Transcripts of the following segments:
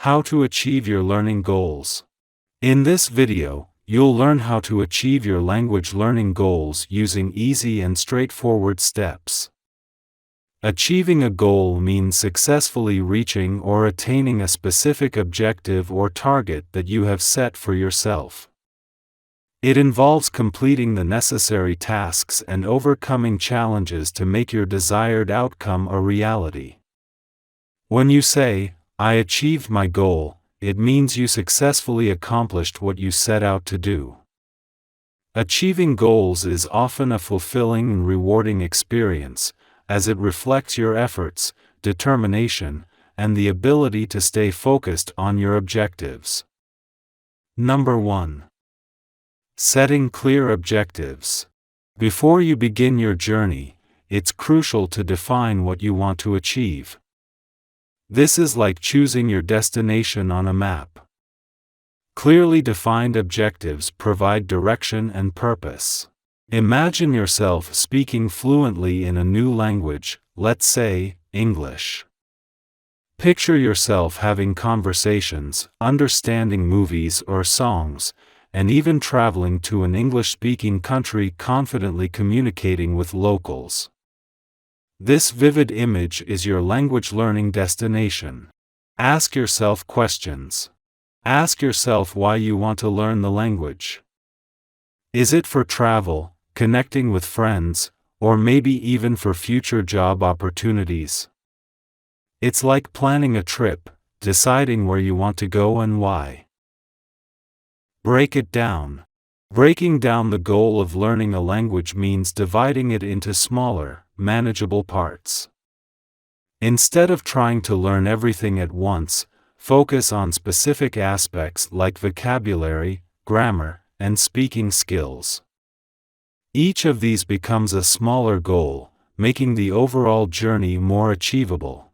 How to achieve your learning goals. In this video, you'll learn how to achieve your language learning goals using easy and straightforward steps. Achieving a goal means successfully reaching or attaining a specific objective or target that you have set for yourself. It involves completing the necessary tasks and overcoming challenges to make your desired outcome a reality. When you say, "I achieved my goal," it means you successfully accomplished what you set out to do. Achieving goals is often a fulfilling and rewarding experience, as it reflects your efforts, determination, and the ability to stay focused on your objectives. Number 1. Setting clear objectives. Before you begin your journey, it's crucial to define what you want to achieve. This is like choosing your destination on a map. Clearly defined objectives provide direction and purpose. Imagine yourself speaking fluently in a new language, let's say, English. Picture yourself having conversations, understanding movies or songs, and even traveling to an English-speaking country confidently communicating with locals. This vivid image is your language learning destination. Ask yourself questions. Ask yourself why you want to learn the language. Is it for travel, connecting with friends, or maybe even for future job opportunities? It's like planning a trip, deciding where you want to go and why. Break it down. Breaking down the goal of learning a language means dividing it into smaller, manageable parts. Instead of trying to learn everything at once, focus on specific aspects like vocabulary, grammar, and speaking skills. Each of these becomes a smaller goal, making the overall journey more achievable.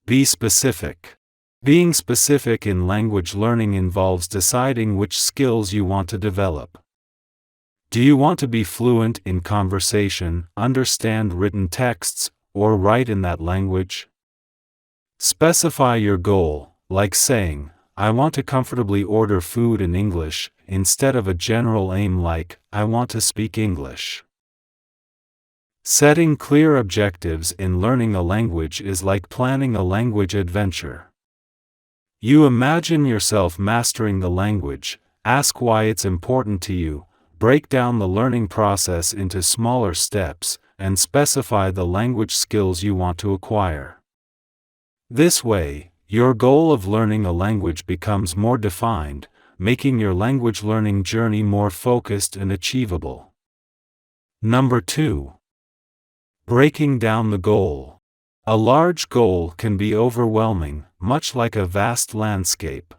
Be specific. Being specific in language learning involves deciding which skills you want to develop. Do you want to be fluent in conversation, understand written texts, or write in that language? Specify your goal, like saying, "I want to comfortably order food in English," instead of a general aim like, "I want to speak English." Setting clear objectives in learning a language is like planning a language adventure. You imagine yourself mastering the language, ask why it's important to you, break down the learning process into smaller steps, and specify the language skills you want to acquire. This way, your goal of learning a language becomes more defined, making your language learning journey more focused and achievable. Number 2. Breaking down the goal. A large goal can be overwhelming, much like a vast landscape.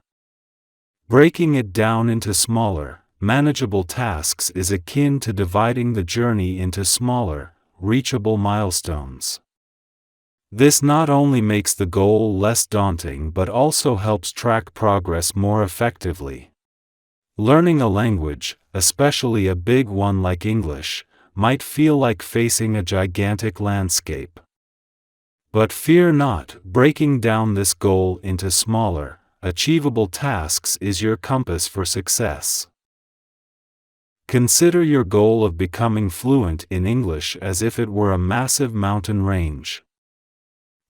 Breaking it down into smaller, manageable tasks is akin to dividing the journey into smaller, reachable milestones. This not only makes the goal less daunting but also helps track progress more effectively. Learning a language, especially a big one like English, might feel like facing a gigantic landscape. But fear not, breaking down this goal into smaller, achievable tasks is your compass for success. Consider your goal of becoming fluent in English as if it were a massive mountain range.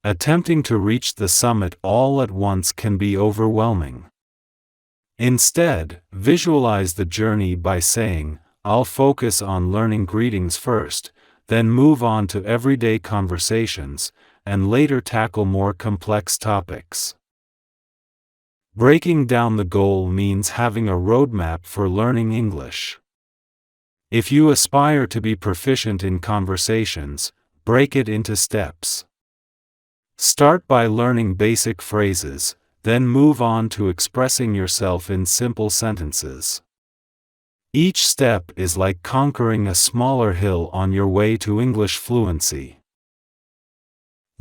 Attempting to reach the summit all at once can be overwhelming. Instead, visualize the journey by saying, "I'll focus on learning greetings first, then move on to everyday conversations, and later tackle more complex topics." Breaking down the goal means having a roadmap for learning English. If you aspire to be proficient in conversations, break it into steps. Start by learning basic phrases, then move on to expressing yourself in simple sentences. Each step is like conquering a smaller hill on your way to English fluency.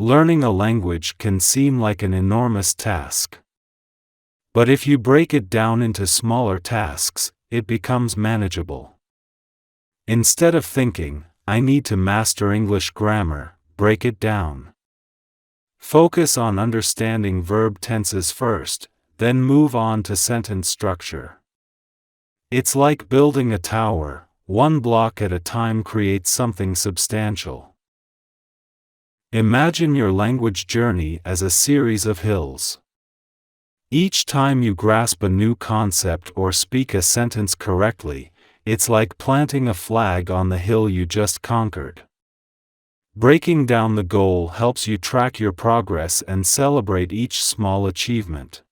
Learning a language can seem like an enormous task. But if you break it down into smaller tasks, it becomes manageable. Instead of thinking, "I need to master English grammar," break it down. Focus on understanding verb tenses first, then move on to sentence structure. It's like building a tower, one block at a time creates something substantial. Imagine your language journey as a series of hills. Each time you grasp a new concept or speak a sentence correctly, it's like planting a flag on the hill you just conquered. Breaking down the goal helps you track your progress and celebrate each small achievement.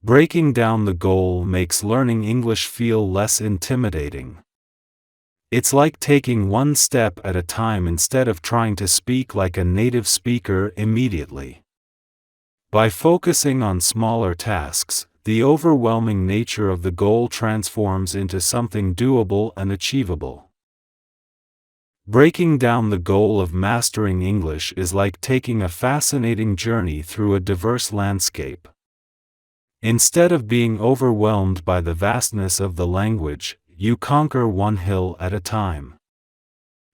Breaking down the goal makes learning English feel less intimidating. It's like taking one step at a time instead of trying to speak like a native speaker immediately. By focusing on smaller tasks, the overwhelming nature of the goal transforms into something doable and achievable. Breaking down the goal of mastering English is like taking a fascinating journey through a diverse landscape. Instead of being overwhelmed by the vastness of the language, you conquer one hill at a time.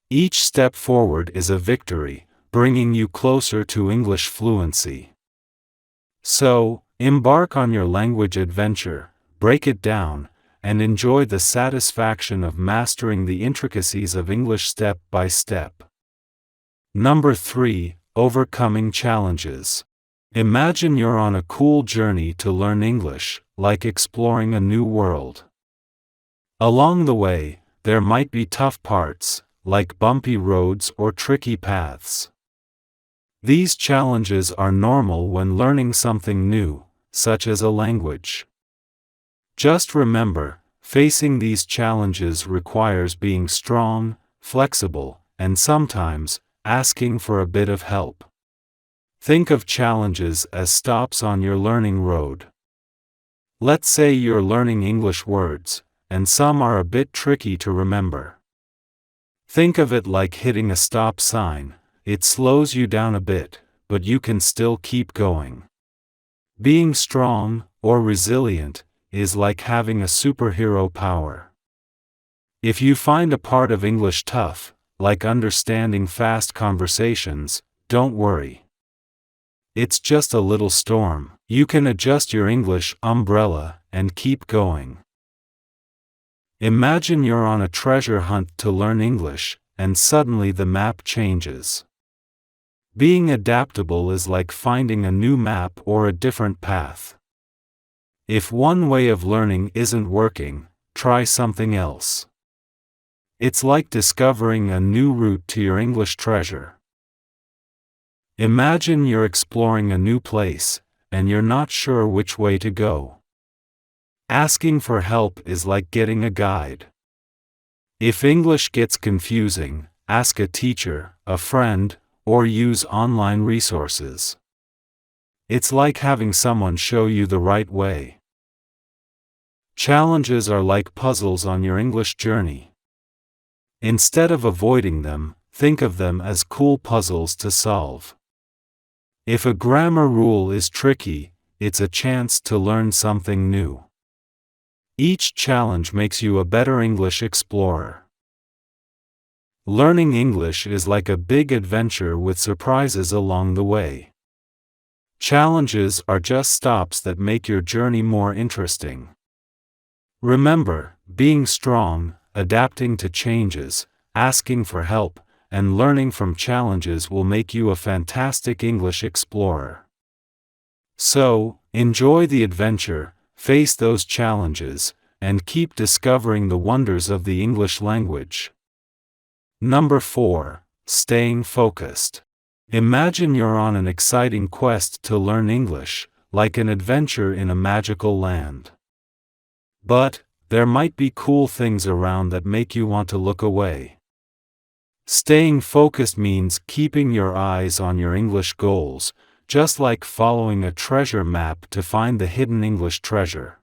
Each step forward is a victory, bringing you closer to English fluency. So, embark on your language adventure, break it down, and enjoy the satisfaction of mastering the intricacies of English step by step. Number 3. Overcoming challenges. Imagine you're on a cool journey to learn English, like exploring a new world. Along the way, there might be tough parts, like bumpy roads or tricky paths. These challenges are normal when learning something new, such as a language. Just remember, facing these challenges requires being strong, flexible, and sometimes, asking for a bit of help. Think of challenges as stops on your learning road. Let's say you're learning English words, and some are a bit tricky to remember. Think of it like hitting a stop sign. It slows you down a bit, but you can still keep going. Being strong, or resilient, is like having a superhero power. If you find a part of English tough, like understanding fast conversations, don't worry. It's just a little storm. You can adjust your English umbrella and keep going. Imagine you're on a treasure hunt to learn English, and suddenly the map changes. Being adaptable is like finding a new map or a different path. If one way of learning isn't working, try something else. It's like discovering a new route to your English treasure. Imagine you're exploring a new place, and you're not sure which way to go. Asking for help is like getting a guide. If English gets confusing, ask a teacher, a friend, or use online resources. It's like having someone show you the right way. Challenges are like puzzles on your English journey. Instead of avoiding them, think of them as cool puzzles to solve. If a grammar rule is tricky, it's a chance to learn something new. Each challenge makes you a better English explorer. Learning English is like a big adventure with surprises along the way. Challenges are just stops that make your journey more interesting. Remember, being strong, adapting to changes, asking for help, and learning from challenges will make you a fantastic English explorer. So, enjoy the adventure, face those challenges, and keep discovering the wonders of the English language. Number 4. Staying focused. Imagine you're on an exciting quest to learn English, like an adventure in a magical land. But, there might be cool things around that make you want to look away. Staying focused means keeping your eyes on your English goals, just like following a treasure map to find the hidden English treasure.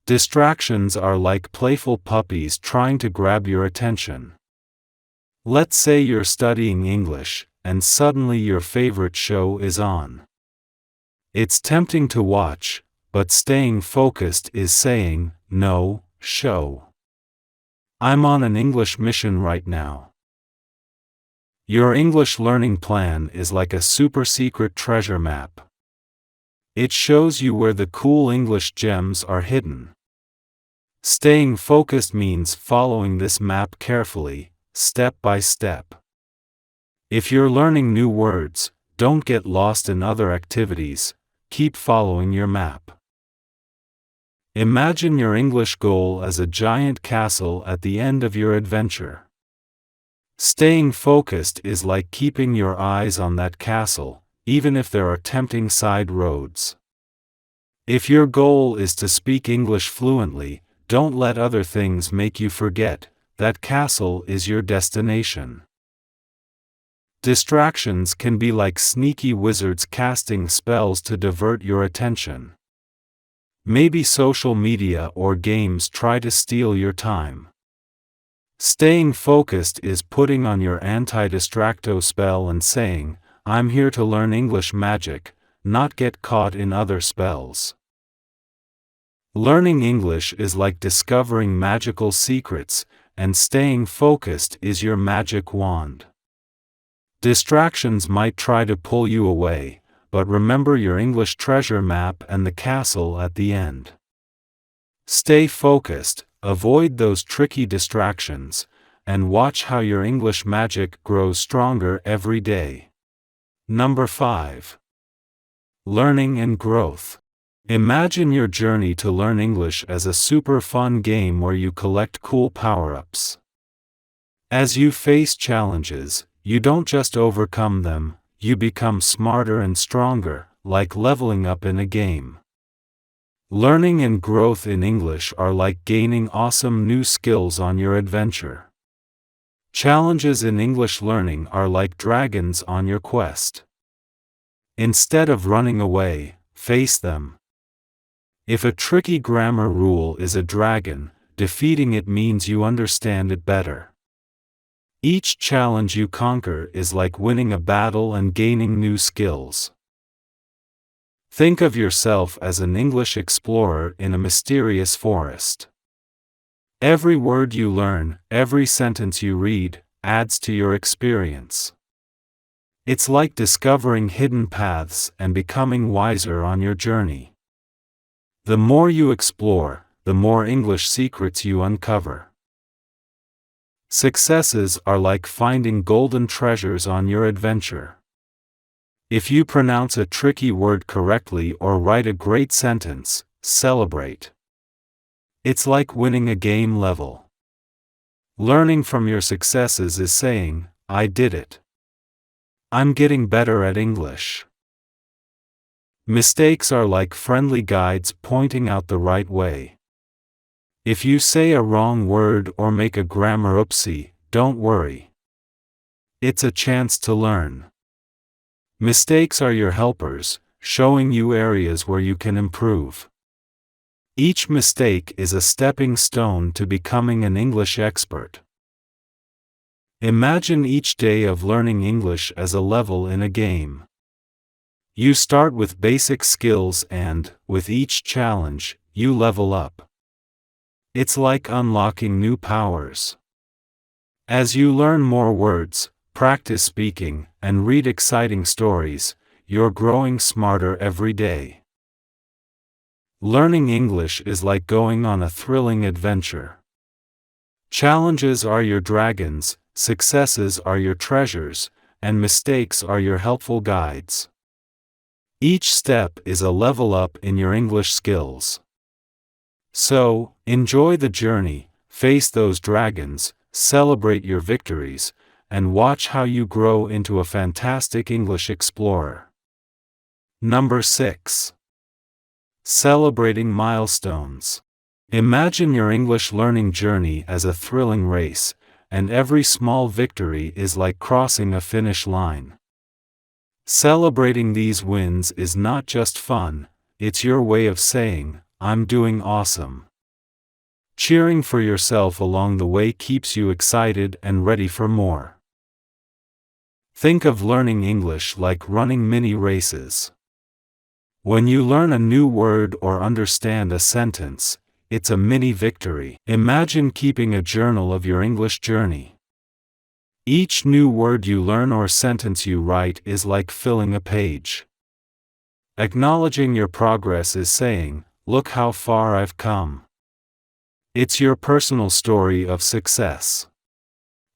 Distractions are like playful puppies trying to grab your attention. Let's say you're studying English, and suddenly your favorite show is on. It's tempting to watch, but staying focused is saying, "No, show. I'm on an English mission right now." Your English learning plan is like a super secret treasure map. It shows you where the cool English gems are hidden. Staying focused means following this map carefully, step by step. If you're learning new words, don't get lost in other activities, keep following your map. Imagine your English goal as a giant castle at the end of your adventure. Staying focused is like keeping your eyes on that castle, even if there are tempting side roads. If your goal is to speak English fluently, don't let other things make you forget that castle is your destination. Distractions can be like sneaky wizards casting spells to divert your attention. Maybe social media or games try to steal your time. Staying focused is putting on your anti-distracto spell and saying, "I'm here to learn English magic, not get caught in other spells." Learning English is like discovering magical secrets, and staying focused is your magic wand. Distractions might try to pull you away, but remember your English treasure map and the castle at the end. Stay focused, avoid those tricky distractions, and watch how your English magic grows stronger every day. Number 5. Learning and growth. Imagine your journey to learn English as a super fun game where you collect cool power-ups. As you face challenges, you don't just overcome them, you become smarter and stronger, like leveling up in a game. Learning and growth in English are like gaining awesome new skills on your adventure. Challenges in English learning are like dragons on your quest. Instead of running away, face them. If a tricky grammar rule is a dragon, defeating it means you understand it better. Each challenge you conquer is like winning a battle and gaining new skills. Think of yourself as an English explorer in a mysterious forest. Every word you learn, every sentence you read, adds to your experience. It's like discovering hidden paths and becoming wiser on your journey. The more you explore, the more English secrets you uncover. Successes are like finding golden treasures on your adventure. If you pronounce a tricky word correctly or write a great sentence, celebrate. It's like winning a game level. Learning from your successes is saying, "I did it. I'm getting better at English." Mistakes are like friendly guides pointing out the right way. If you say a wrong word or make a grammar oopsie, don't worry. It's a chance to learn. Mistakes are your helpers, showing you areas where you can improve. Each mistake is a stepping stone to becoming an English expert. Imagine each day of learning English as a level in a game. You start with basic skills and, with each challenge, you level up. It's like unlocking new powers. As you learn more words, practice speaking, and read exciting stories, you're growing smarter every day. Learning English is like going on a thrilling adventure. Challenges are your dragons, successes are your treasures, and mistakes are your helpful guides. Each step is a level up in your English skills. So, enjoy the journey, face those dragons, celebrate your victories, and watch how you grow into a fantastic English explorer. Number 6. Celebrating milestones. Imagine your English learning journey as a thrilling race, and every small victory is like crossing a finish line. Celebrating these wins is not just fun, it's your way of saying, "I'm doing awesome." Cheering for yourself along the way keeps you excited and ready for more. Think of learning English like running mini races. When you learn a new word or understand a sentence, it's a mini victory. Imagine keeping a journal of your English journey. Each new word you learn or sentence you write is like filling a page. Acknowledging your progress is saying, "Look how far I've come." It's your personal story of success.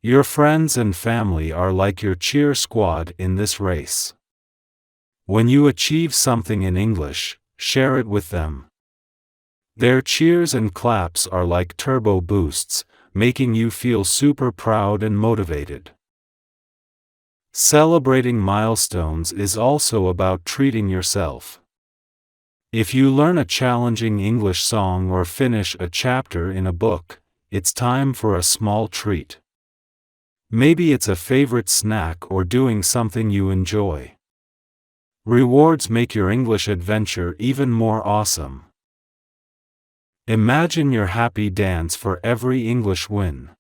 Your friends and family are like your cheer squad in this race. When you achieve something in English, share it with them. Their cheers and claps are like turbo boosts, making you feel super proud and motivated. Celebrating milestones is also about treating yourself. If you learn a challenging English song or finish a chapter in a book, it's time for a small treat. Maybe it's a favorite snack or doing something you enjoy. Rewards make your English adventure even more awesome. Imagine your happy dance for every English win.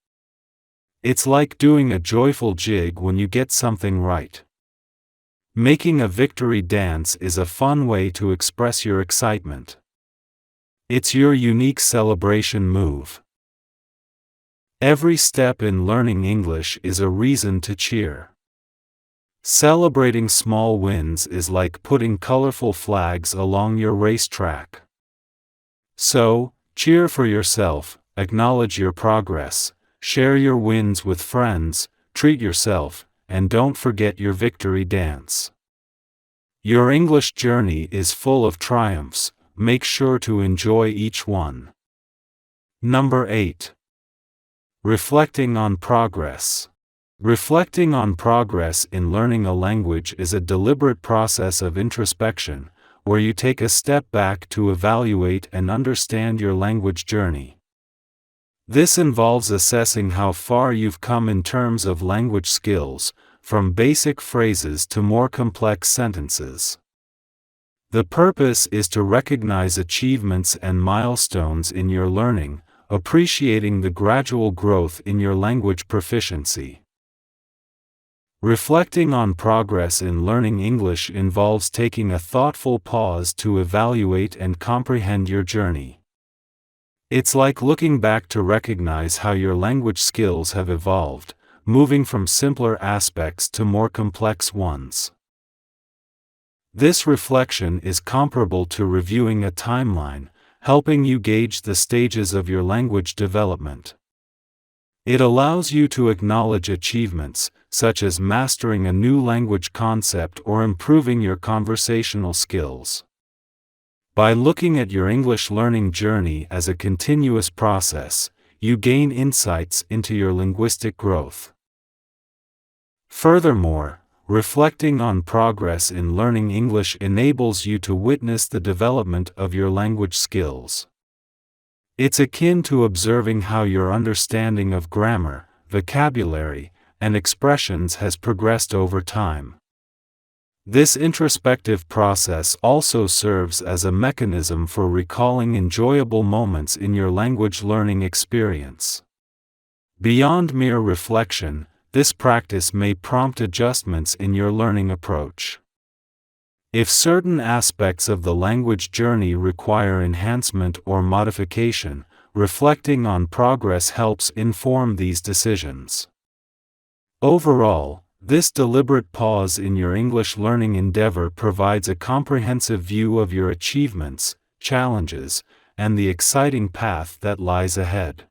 It's like doing a joyful jig when you get something right. Making a victory dance is a fun way to express your excitement. It's your unique celebration move. Every step in learning English is a reason to cheer. Celebrating small wins is like putting colorful flags along your racetrack. So, cheer for yourself, acknowledge your progress, share your wins with friends, treat yourself, and don't forget your victory dance. Your English journey is full of triumphs, make sure to enjoy each one. Number 8. Reflecting on progress. Reflecting on progress in learning a language is a deliberate process of introspection, where you take a step back to evaluate and understand your language journey. This involves assessing how far you've come in terms of language skills, from basic phrases to more complex sentences. The purpose is to recognize achievements and milestones in your learning, appreciating the gradual growth in your language proficiency. Reflecting on progress in learning English involves taking a thoughtful pause to evaluate and comprehend your journey. It's like looking back to recognize how your language skills have evolved, moving from simpler aspects to more complex ones. This reflection is comparable to reviewing a timeline, helping you gauge the stages of your language development. It allows you to acknowledge achievements, such as mastering a new language concept or improving your conversational skills. By looking at your English learning journey as a continuous process, you gain insights into your linguistic growth. Furthermore, reflecting on progress in learning English enables you to witness the development of your language skills. It's akin to observing how your understanding of grammar, vocabulary, and expressions has progressed over time. This introspective process also serves as a mechanism for recalling enjoyable moments in your language learning experience. Beyond mere reflection, this practice may prompt adjustments in your learning approach. If certain aspects of the language journey require enhancement or modification, reflecting on progress helps inform these decisions. Overall, this deliberate pause in your English learning endeavor provides a comprehensive view of your achievements, challenges, and the exciting path that lies ahead.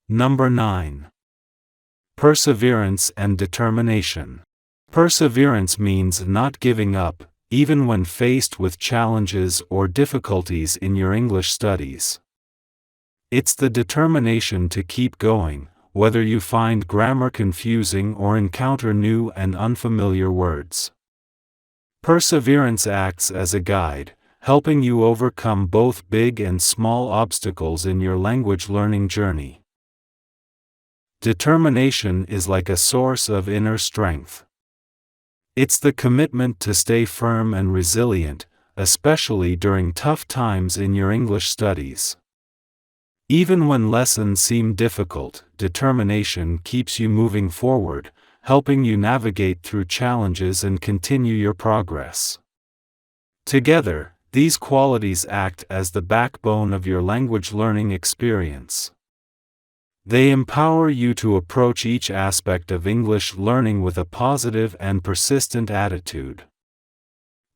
Number 9. Perseverance and determination. Perseverance means not giving up, even when faced with challenges or difficulties in your English studies. It's the determination to keep going, whether you find grammar confusing or encounter new and unfamiliar words. Perseverance acts as a guide, helping you overcome both big and small obstacles in your language learning journey. Determination is like a source of inner strength. It's the commitment to stay firm and resilient, especially during tough times in your English studies. Even when lessons seem difficult, determination keeps you moving forward, helping you navigate through challenges and continue your progress. Together, these qualities act as the backbone of your language learning experience. They empower you to approach each aspect of English learning with a positive and persistent attitude.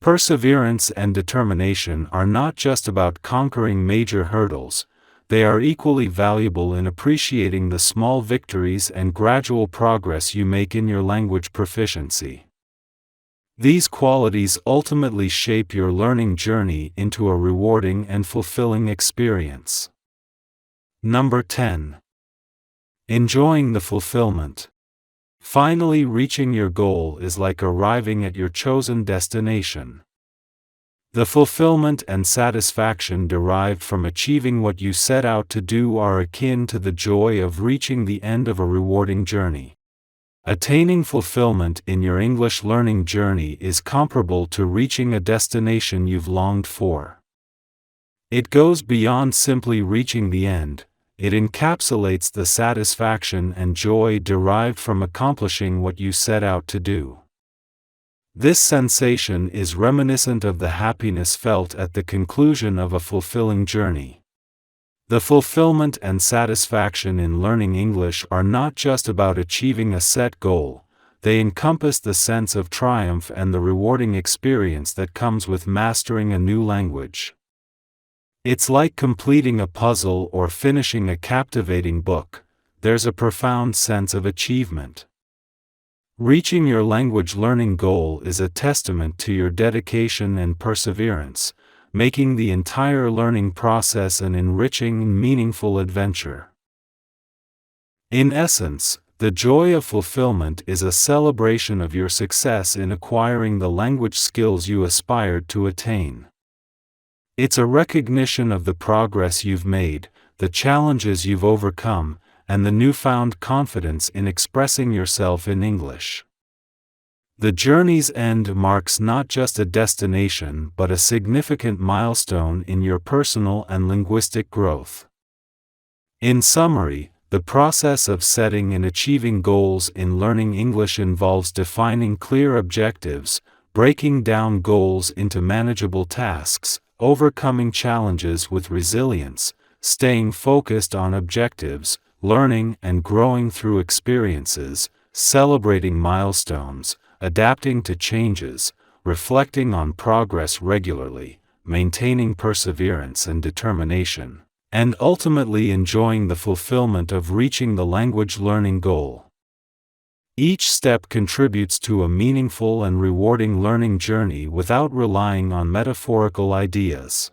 Perseverance and determination are not just about conquering major hurdles, they are equally valuable in appreciating the small victories and gradual progress you make in your language proficiency. These qualities ultimately shape your learning journey into a rewarding and fulfilling experience. Number 10. Enjoying the fulfillment. Finally reaching your goal is like arriving at your chosen destination. The fulfillment and satisfaction derived from achieving what you set out to do are akin to the joy of reaching the end of a rewarding journey. Attaining fulfillment in your English learning journey is comparable to reaching a destination you've longed for. It goes beyond simply reaching the end. It encapsulates the satisfaction and joy derived from accomplishing what you set out to do. This sensation is reminiscent of the happiness felt at the conclusion of a fulfilling journey. The fulfillment and satisfaction in learning English are not just about achieving a set goal, they encompass the sense of triumph and the rewarding experience that comes with mastering a new language. It's like completing a puzzle or finishing a captivating book. There's a profound sense of achievement. Reaching your language learning goal is a testament to your dedication and perseverance, making the entire learning process an enriching and meaningful adventure. In essence, the joy of fulfillment is a celebration of your success in acquiring the language skills you aspired to attain. It's a recognition of the progress you've made, the challenges you've overcome, and the newfound confidence in expressing yourself in English. The journey's end marks not just a destination but a significant milestone in your personal and linguistic growth. In summary, the process of setting and achieving goals in learning English involves defining clear objectives, breaking down goals into manageable tasks, overcoming challenges with resilience, staying focused on objectives, learning and growing through experiences, celebrating milestones, adapting to changes, reflecting on progress regularly, maintaining perseverance and determination, and ultimately enjoying the fulfillment of reaching the language learning goal. Each step contributes to a meaningful and rewarding learning journey without relying on metaphorical ideas.